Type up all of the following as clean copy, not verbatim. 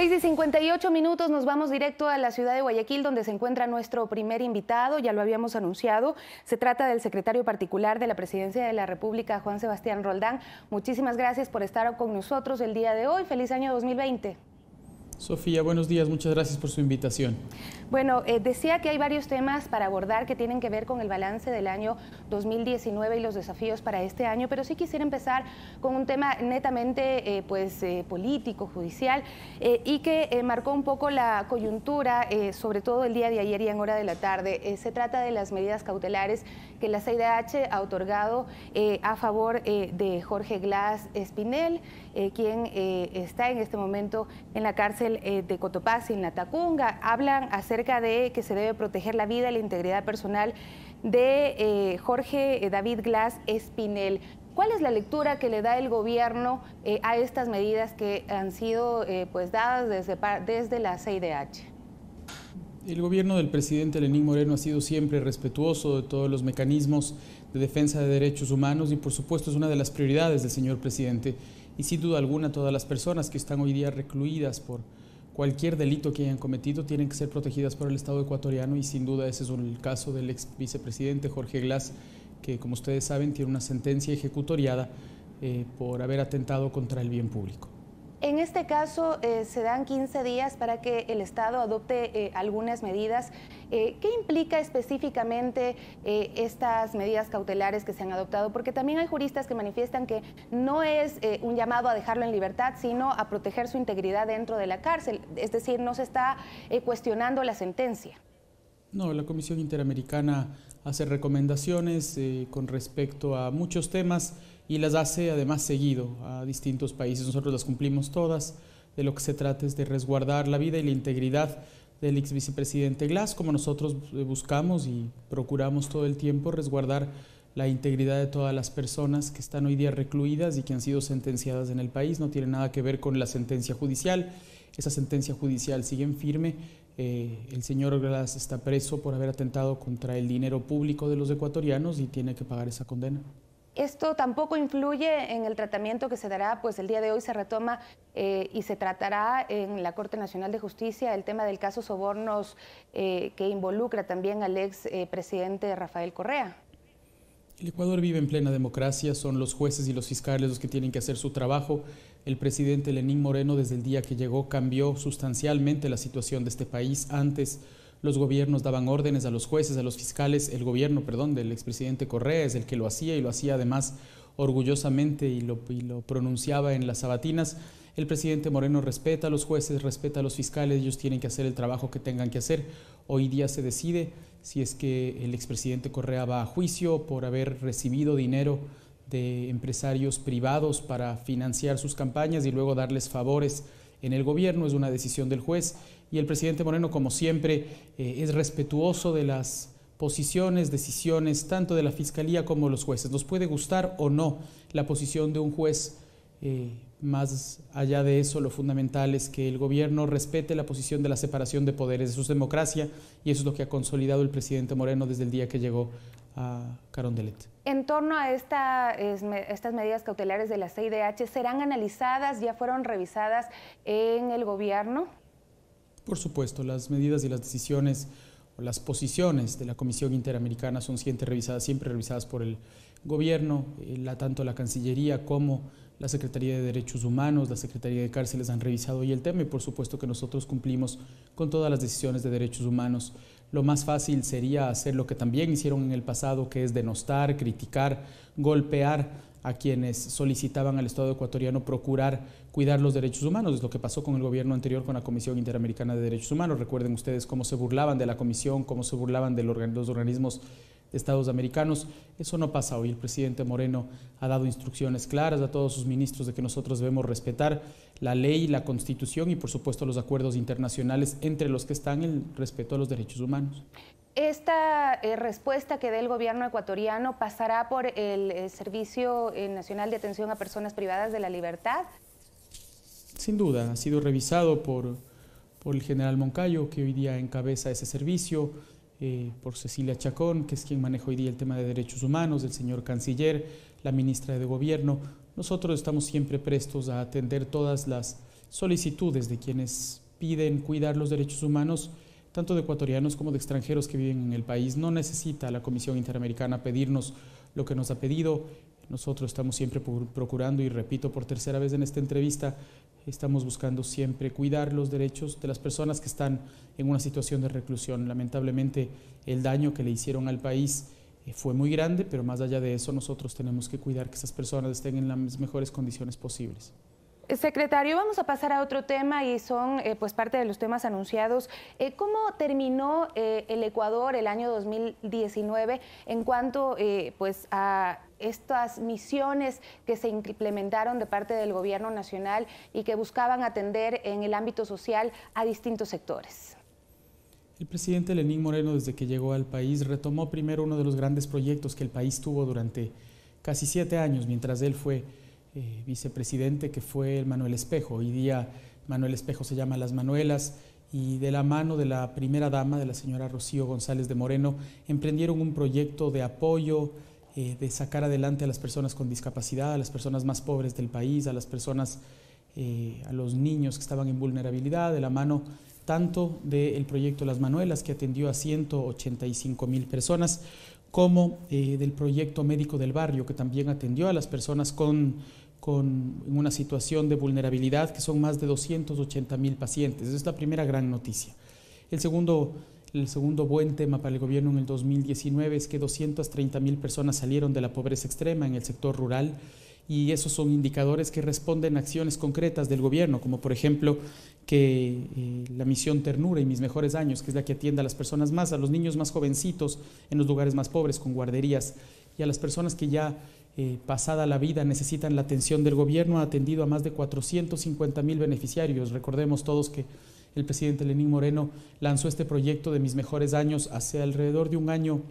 6:58 nos vamos directo a la ciudad de Guayaquil, donde se encuentra nuestro primer invitado. Ya lo habíamos anunciado. Se trata del secretario particular de la Presidencia de la República, Juan Sebastián Roldán. Muchísimas gracias por estar con nosotros el día de hoy. Feliz año 2020. Sofía, buenos días. Muchas gracias por su invitación. Bueno, decía que hay varios temas para abordar que tienen que ver con el balance del año 2019 y los desafíos para este año, pero sí quisiera empezar con un tema netamente político, judicial, y que marcó un poco la coyuntura, sobre todo el día de ayer y en hora de la tarde. Se trata de las medidas cautelares que la CIDH ha otorgado a favor de Jorge Glas Espinel, quien está en este momento en la cárcel de Cotopaxi, en la Tacunga. Hablan acerca de que se debe proteger la vida y la integridad personal de Jorge David Glas Espinel. ¿Cuál es la lectura que le da el gobierno a estas medidas que han sido dadas desde la CIDH? El gobierno del presidente Lenín Moreno ha sido siempre respetuoso de todos los mecanismos de defensa de derechos humanos y por supuesto es una de las prioridades del señor presidente. Y sin duda alguna todas las personas que están hoy día recluidas por cualquier delito que hayan cometido tienen que ser protegidas por el Estado ecuatoriano y sin duda ese es el caso del ex vicepresidente Jorge Glas, que como ustedes saben tiene una sentencia ejecutoriada por haber atentado contra el bien público. En este caso se dan 15 días para que el Estado adopte algunas medidas. ¿Qué implica específicamente estas medidas cautelares que se han adoptado? Porque también hay juristas que manifiestan que no es un llamado a dejarlo en libertad, sino a proteger su integridad dentro de la cárcel. Es decir, no se está cuestionando la sentencia. No, la Comisión Interamericana hace recomendaciones con respecto a muchos temas y las hace además seguido a distintos países. Nosotros las cumplimos todas. De lo que se trata es de resguardar la vida y la integridad del ex vicepresidente Glas, como nosotros buscamos y procuramos todo el tiempo resguardar la integridad de todas las personas que están hoy día recluidas y que han sido sentenciadas en el país. No tiene nada que ver con la sentencia judicial. Esa sentencia judicial sigue en firme. El señor Glas está preso por haber atentado contra el dinero público de los ecuatorianos y tiene que pagar esa condena. Esto tampoco influye en el tratamiento que se dará, pues el día de hoy se retoma y se tratará en la Corte Nacional de Justicia el tema del caso sobornos que involucra también al ex presidente Rafael Correa. El Ecuador vive en plena democracia, son los jueces y los fiscales los que tienen que hacer su trabajo. El presidente Lenín Moreno desde el día que llegó cambió sustancialmente la situación de este país. Antes los gobiernos daban órdenes a los jueces, a los fiscales. El gobierno, del expresidente Correa es el que lo hacía y lo hacía además orgullosamente y lo pronunciaba en las sabatinas. El presidente Moreno respeta a los jueces, respeta a los fiscales, ellos tienen que hacer el trabajo que tengan que hacer. Hoy día se decide si es que el expresidente Correa va a juicio por haber recibido dinero de empresarios privados para financiar sus campañas y luego darles favores en el gobierno. Es una decisión del juez y el presidente Moreno, como siempre, es respetuoso de las posiciones, decisiones, tanto de la Fiscalía como de los jueces. Nos puede gustar o no la posición de un juez, más allá de eso, lo fundamental es que el gobierno respete la posición de la separación de poderes. Eso es democracia y eso es lo que ha consolidado el presidente Moreno desde el día que llegó a Carondelet. En torno a estas medidas cautelares de la CIDH, ¿serán analizadas, ya fueron revisadas en el gobierno? Por supuesto, las medidas y las decisiones o las posiciones de la Comisión Interamericana son siempre revisadas por el gobierno, tanto la Cancillería como la Secretaría de Derechos Humanos, la Secretaría de Cárceles han revisado hoy el tema y por supuesto que nosotros cumplimos con todas las decisiones de derechos humanos. Lo más fácil sería hacer lo que también hicieron en el pasado, que es denostar, criticar, golpear a quienes solicitaban al Estado ecuatoriano procurar cuidar los derechos humanos. Es lo que pasó con el gobierno anterior con la Comisión Interamericana de Derechos Humanos. Recuerden ustedes cómo se burlaban de la Comisión, cómo se burlaban de los organismos de Estados americanos. Eso no pasa hoy. El presidente Moreno ha dado instrucciones claras a todos sus ministros de que nosotros debemos respetar la ley, la Constitución y por supuesto los acuerdos internacionales, entre los que están el respeto a los derechos humanos. ¿Esta respuesta que dé el gobierno ecuatoriano pasará por el Servicio Nacional de Atención a Personas Privadas de la Libertad? Sin duda, ha sido revisado por el general Moncayo, que hoy día encabeza ese servicio, por Cecilia Chacón, que es quien maneja hoy día el tema de derechos humanos, el señor canciller, la ministra de Gobierno. Nosotros estamos siempre prestos a atender todas las solicitudes de quienes piden cuidar los derechos humanos, tanto de ecuatorianos como de extranjeros que viven en el país. No necesita la Comisión Interamericana pedirnos lo que nos ha pedido. Nosotros estamos siempre procurando, y repito por tercera vez en esta entrevista, estamos buscando siempre cuidar los derechos de las personas que están en una situación de reclusión. Lamentablemente, el daño que le hicieron al país fue muy grande, pero más allá de eso, nosotros tenemos que cuidar que esas personas estén en las mejores condiciones posibles. Secretario, vamos a pasar a otro tema y son pues parte de los temas anunciados. ¿Cómo terminó el Ecuador el año 2019 en cuanto pues a estas misiones que se implementaron de parte del gobierno nacional y que buscaban atender en el ámbito social a distintos sectores? El presidente Lenín Moreno, desde que llegó al país, retomó primero uno de los grandes proyectos que el país tuvo durante casi 7 años, mientras él fue vicepresidente, que fue el Manuel Espejo. Hoy día Manuel Espejo se llama Las Manuelas, y de la mano de la primera dama, de la señora Rocío González de Moreno, emprendieron un proyecto de apoyo, de sacar adelante a las personas con discapacidad, a las personas más pobres del país, a las personas, a los niños que estaban en vulnerabilidad, de la mano tanto del proyecto Las Manuelas, que atendió a 185,000 personas, como del proyecto Médico del Barrio, que también atendió a las personas en una situación de vulnerabilidad, que son más de 280,000 pacientes. Esa es la primera gran noticia. El segundo buen tema para el gobierno en el 2019 es que 230,000 personas salieron de la pobreza extrema en el sector rural, y esos son indicadores que responden a acciones concretas del gobierno, como por ejemplo que la misión Ternura y Mis Mejores Años, que es la que atiende a las personas a los niños más jovencitos en los lugares más pobres con guarderías, y a las personas que ya pasada la vida necesitan la atención del gobierno, ha atendido a más de 450,000 beneficiarios. Recordemos todos que el presidente Lenín Moreno lanzó este proyecto de Mis Mejores Años hace alrededor de un año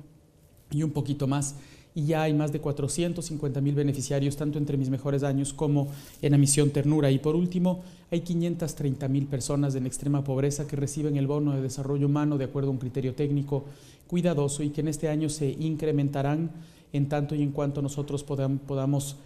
y un poquito más, y ya hay más de 450,000 beneficiarios, tanto entre Mis Mejores Años como en la misión Ternura. Y por último, hay 530,000 personas en extrema pobreza que reciben el bono de desarrollo humano de acuerdo a un criterio técnico cuidadoso, y que en este año se incrementarán en tanto y en cuanto nosotros podamos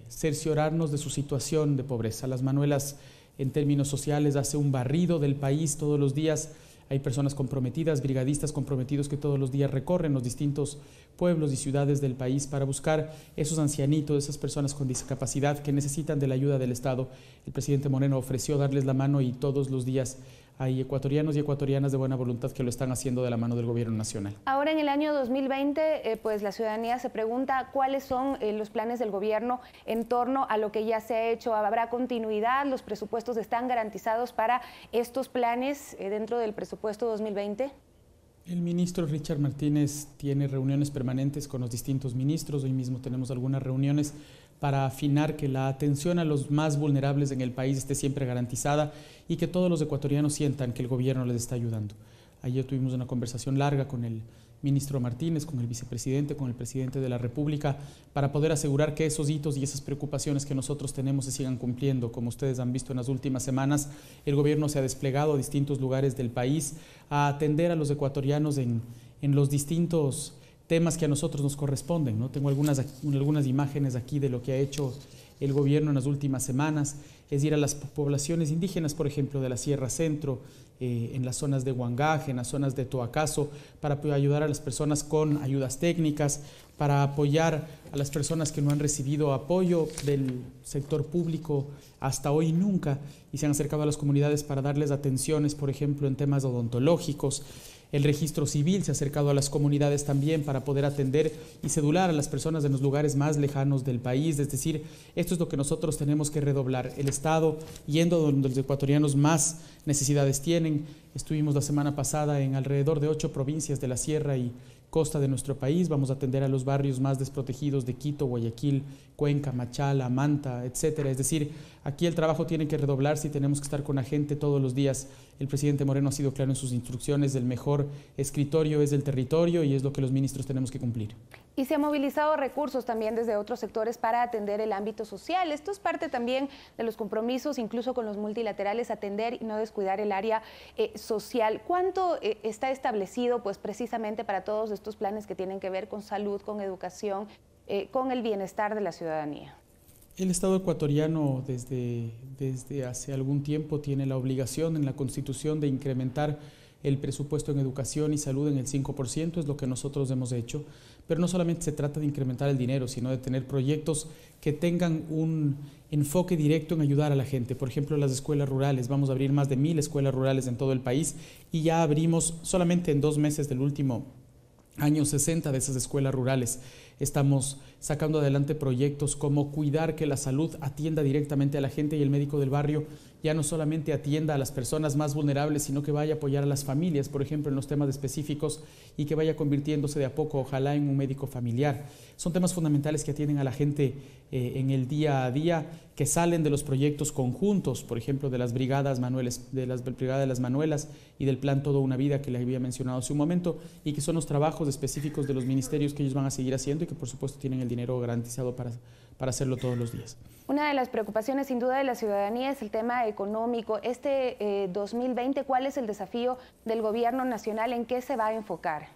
cerciorarnos de su situación de pobreza. Las Manuelas, en términos sociales, hace un barrido del país todos los días. Hay personas comprometidas, brigadistas comprometidos, que todos los días recorren los distintos pueblos y ciudades del país para buscar esos ancianitos, esas personas con discapacidad que necesitan de la ayuda del Estado. El presidente Moreno ofreció darles la mano, y todos los días hay ecuatorianos y ecuatorianas de buena voluntad que lo están haciendo de la mano del gobierno nacional. Ahora, en el año 2020, pues la ciudadanía se pregunta cuáles son los planes del gobierno en torno a lo que ya se ha hecho. ¿Habrá continuidad? ¿Los presupuestos están garantizados para estos planes dentro del presupuesto 2020? El ministro Richard Martínez tiene reuniones permanentes con los distintos ministros. Hoy mismo tenemos algunas reuniones para afinar que la atención a los más vulnerables en el país esté siempre garantizada, y que todos los ecuatorianos sientan que el gobierno les está ayudando. Ayer tuvimos una conversación larga con el ministro Martínez, con el vicepresidente, con el presidente de la República, para poder asegurar que esos hitos y esas preocupaciones que nosotros tenemos se sigan cumpliendo. Como ustedes han visto en las últimas semanas, el gobierno se ha desplegado a distintos lugares del país a atender a los ecuatorianos en los distintos temas que a nosotros nos corresponden, ¿no? Tengo algunas imágenes aquí de lo que ha hecho el gobierno en las últimas semanas. Es ir a las poblaciones indígenas, por ejemplo, de la Sierra Centro, en las zonas de Huangaje, en las zonas de Toacaso, para ayudar a las personas con ayudas técnicas, para apoyar a las personas que no han recibido apoyo del sector público hasta hoy nunca, y se han acercado a las comunidades para darles atenciones, por ejemplo, en temas odontológicos. El registro civil se ha acercado a las comunidades también para poder atender y cedular a las personas en los lugares más lejanos del país. Es decir, esto es lo que nosotros tenemos que redoblar. El Estado yendo donde los ecuatorianos más necesidades tienen. Estuvimos la semana pasada en alrededor de 8 provincias de la sierra y costa de nuestro país. Vamos a atender a los barrios más desprotegidos de Quito, Guayaquil, Cuenca, Machala, Manta, etcétera. Es decir, aquí el trabajo tiene que redoblarse y tenemos que estar con la gente todos los días. El presidente Moreno ha sido claro en sus instrucciones: el mejor escritorio es el territorio, y es lo que los ministros tenemos que cumplir. Y se han movilizado recursos también desde otros sectores para atender el ámbito social. Esto es parte también de los compromisos, incluso con los multilaterales, atender y no descuidar el área social. ¿Cuánto está establecido, pues, precisamente para todos estos planes que tienen que ver con salud, con educación, con el bienestar de la ciudadanía? El Estado ecuatoriano desde hace algún tiempo tiene la obligación en la Constitución de incrementar el presupuesto en educación y salud en el 5%, es lo que nosotros hemos hecho, pero no solamente se trata de incrementar el dinero, sino de tener proyectos que tengan un enfoque directo en ayudar a la gente. Por ejemplo, las escuelas rurales, vamos a abrir más de 1000 escuelas rurales en todo el país y ya abrimos solamente en 2 meses del último año 60 de esas escuelas rurales. Estamos sacando adelante proyectos como cuidar que la salud atienda directamente a la gente y el médico del barrio ya no solamente atienda a las personas más vulnerables, sino que vaya a apoyar a las familias, por ejemplo, en los temas específicos y que vaya convirtiéndose de a poco, ojalá, en un médico familiar. Son temas fundamentales que atienden a la gente en el día a día, que salen de los proyectos conjuntos, por ejemplo, de las brigadas Manuelas, de las Manuelas y del plan Todo una Vida que le había mencionado hace un momento, y que son los trabajos específicos de los ministerios que ellos van a seguir haciendo y que por supuesto tienen el dinero garantizado para hacerlo todos los días. Una de las preocupaciones sin duda de la ciudadanía es el tema económico. Este 2020, ¿cuál es el desafío del gobierno nacional? ¿En qué se va a enfocar?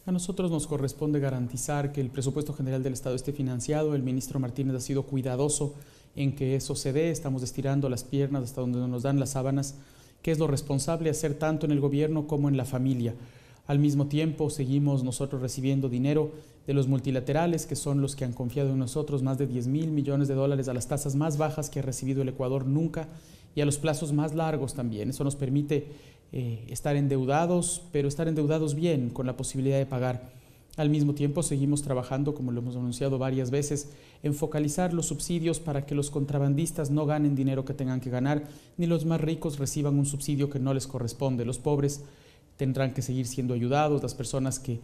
A nosotros nos corresponde garantizar que el presupuesto general del Estado esté financiado. El ministro Martínez ha sido cuidadoso en que eso se dé. Estamos estirando las piernas hasta donde nos dan las sábanas, que es lo responsable hacer tanto en el gobierno como en la familia. Al mismo tiempo, seguimos nosotros recibiendo dinero de los multilaterales, que son los que han confiado en nosotros, más de 10.000 millones de dólares a las tasas más bajas que ha recibido el Ecuador nunca y a los plazos más largos también. Eso nos permite estar endeudados, pero estar endeudados bien, con la posibilidad de pagar. Al mismo tiempo, seguimos trabajando, como lo hemos anunciado varias veces, en focalizar los subsidios para que los contrabandistas no ganen dinero que tengan que ganar, ni los más ricos reciban un subsidio que no les corresponde. Los pobres tendrán que seguir siendo ayudados, las personas que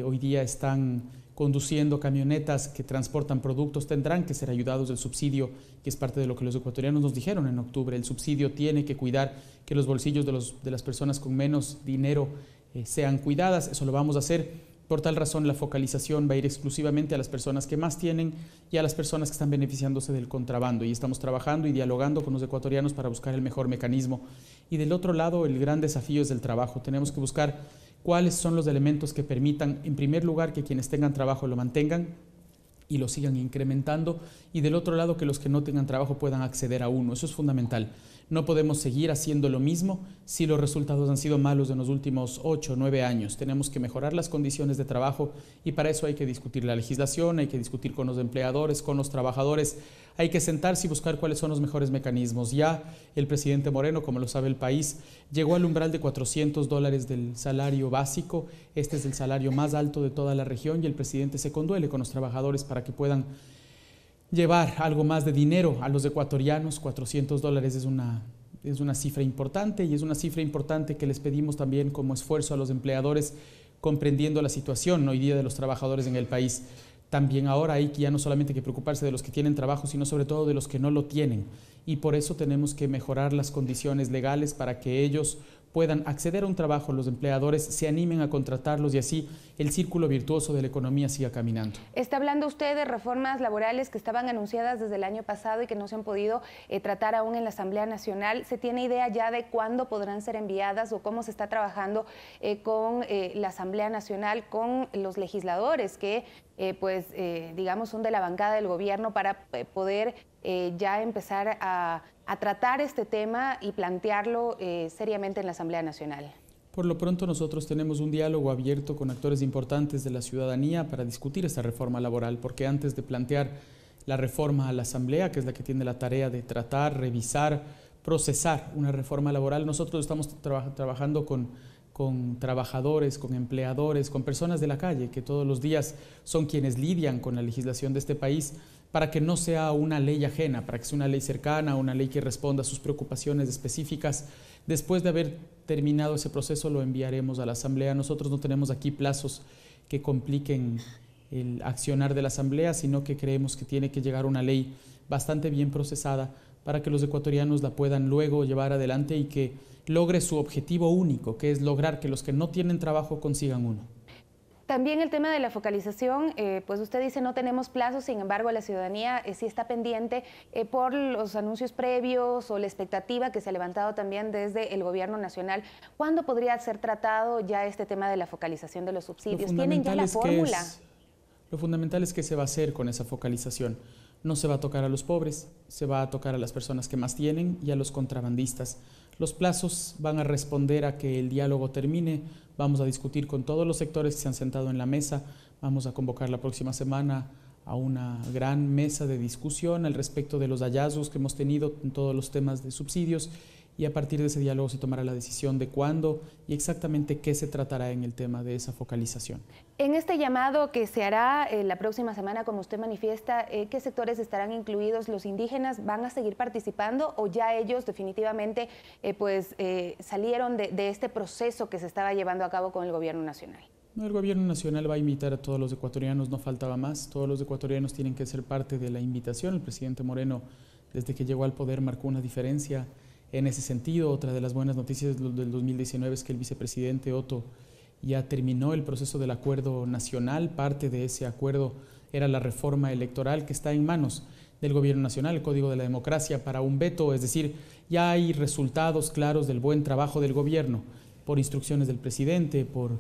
hoy día están conduciendo camionetas que transportan productos tendrán que ser ayudados del subsidio, que es parte de lo que los ecuatorianos nos dijeron en octubre. El subsidio tiene que cuidar que los bolsillos de las personas con menos dinero sean cuidadas. Eso lo vamos a hacer. Por tal razón, la focalización va a ir exclusivamente a las personas que más tienen y a las personas que están beneficiándose del contrabando. Y estamos trabajando y dialogando con los ecuatorianos para buscar el mejor mecanismo. Y del otro lado, el gran desafío es el trabajo. Tenemos que buscar cuáles son los elementos que permitan, en primer lugar, que quienes tengan trabajo lo mantengan y lo sigan incrementando, y del otro lado, que los que no tengan trabajo puedan acceder a uno. Eso es fundamental. No podemos seguir haciendo lo mismo si los resultados han sido malos en los últimos 8 o 9 años. Tenemos que mejorar las condiciones de trabajo y para eso hay que discutir la legislación, hay que discutir con los empleadores, con los trabajadores, hay que sentarse y buscar cuáles son los mejores mecanismos. Ya el presidente Moreno, como lo sabe el país, llegó al umbral de $400 del salario básico. Este es el salario más alto de toda la región y el presidente se conduele con los trabajadores para que puedan llevar algo más de dinero a los ecuatorianos. $400 es una cifra importante, y es una cifra importante que les pedimos también como esfuerzo a los empleadores, comprendiendo la situación hoy día de los trabajadores en el país. También ahora hay que ya no solamente que preocuparse de los que tienen trabajo, sino sobre todo de los que no lo tienen. Y por eso tenemos que mejorar las condiciones legales para que ellos puedan acceder a un trabajo, los empleadores se animen a contratarlos y así el círculo virtuoso de la economía siga caminando. Está hablando usted de reformas laborales que estaban anunciadas desde el año pasado y que no se han podido tratar aún en la Asamblea Nacional. ¿Se tiene idea ya de cuándo podrán ser enviadas o cómo se está trabajando con la Asamblea Nacional, con los legisladores que digamos son de la bancada del gobierno para poder ya empezar a tratar este tema y plantearlo seriamente en la Asamblea Nacional? Por lo pronto nosotros tenemos un diálogo abierto con actores importantes de la ciudadanía para discutir esta reforma laboral, porque antes de plantear la reforma a la Asamblea, que es la que tiene la tarea de tratar, revisar, procesar una reforma laboral, nosotros estamos trabajando con trabajadores, con empleadores, con personas de la calle, que todos los días son quienes lidian con la legislación de este país, para que no sea una ley ajena, para que sea una ley cercana, una ley que responda a sus preocupaciones específicas. Después de haber terminado ese proceso, lo enviaremos a la Asamblea. Nosotros no tenemos aquí plazos que compliquen el accionar de la Asamblea, sino que creemos que tiene que llegar una ley bastante bien procesada para que los ecuatorianos la puedan luego llevar adelante y que logre su objetivo único, que es lograr que los que no tienen trabajo consigan uno. También el tema de la focalización, pues usted dice no tenemos plazos, sin embargo la ciudadanía sí está pendiente por los anuncios previos o la expectativa que se ha levantado también desde el gobierno nacional. ¿Cuándo podría ser tratado ya este tema de la focalización de los subsidios? ¿Tienen ya la fórmula? Lo fundamental es qué se va a hacer con esa focalización. No se va a tocar a los pobres, se va a tocar a las personas que más tienen y a los contrabandistas. Los plazos van a responder a que el diálogo termine. Vamos a discutir con todos los sectores que se han sentado en la mesa. Vamos a convocar la próxima semana a una gran mesa de discusión al respecto de los hallazgos que hemos tenido en todos los temas de subsidios, y a partir de ese diálogo se tomará la decisión de cuándo y exactamente qué se tratará en el tema de esa focalización. En este llamado que se hará la próxima semana, como usted manifiesta, ¿qué sectores estarán incluidos? ¿Los indígenas van a seguir participando o ya ellos definitivamente salieron de este proceso que se estaba llevando a cabo con el gobierno nacional? No, el gobierno nacional va a invitar a todos los ecuatorianos, no faltaba más. Todos los ecuatorianos tienen que ser parte de la invitación. El presidente Moreno, desde que llegó al poder, marcó una diferencia en ese sentido. Otra de las buenas noticias del 2019 es que el vicepresidente Otto ya terminó el proceso del acuerdo nacional. Parte de ese acuerdo era la reforma electoral que está en manos del gobierno nacional, el Código de la Democracia para un veto, es decir, ya hay resultados claros del buen trabajo del gobierno, por instrucciones del presidente, por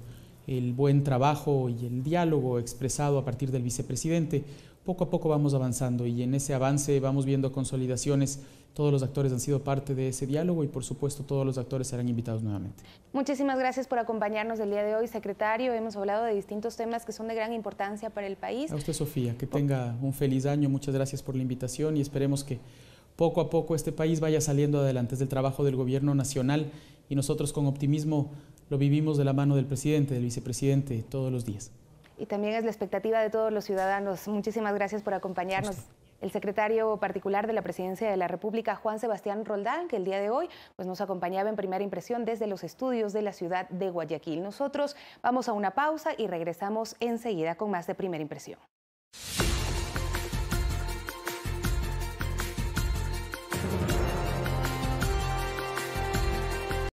el buen trabajo y el diálogo expresado a partir del vicepresidente. Poco a poco vamos avanzando y en ese avance vamos viendo consolidaciones. Todos los actores han sido parte de ese diálogo y por supuesto todos los actores serán invitados nuevamente. Muchísimas gracias por acompañarnos el día de hoy, secretario. Hemos hablado de distintos temas que son de gran importancia para el país. A usted, Sofía, que tenga un feliz año. Muchas gracias por la invitación y esperemos que poco a poco este país vaya saliendo adelante. Es el trabajo del gobierno nacional y nosotros con optimismo lo vivimos de la mano del presidente, del vicepresidente, todos los días. Y también es la expectativa de todos los ciudadanos. Muchísimas gracias por acompañarnos. El secretario particular de la Presidencia de la República, Juan Sebastián Roldán, que el día de hoy nos acompañaba en Primera Impresión desde los estudios de la ciudad de Guayaquil. Nosotros vamos a una pausa y regresamos enseguida con más de Primera Impresión.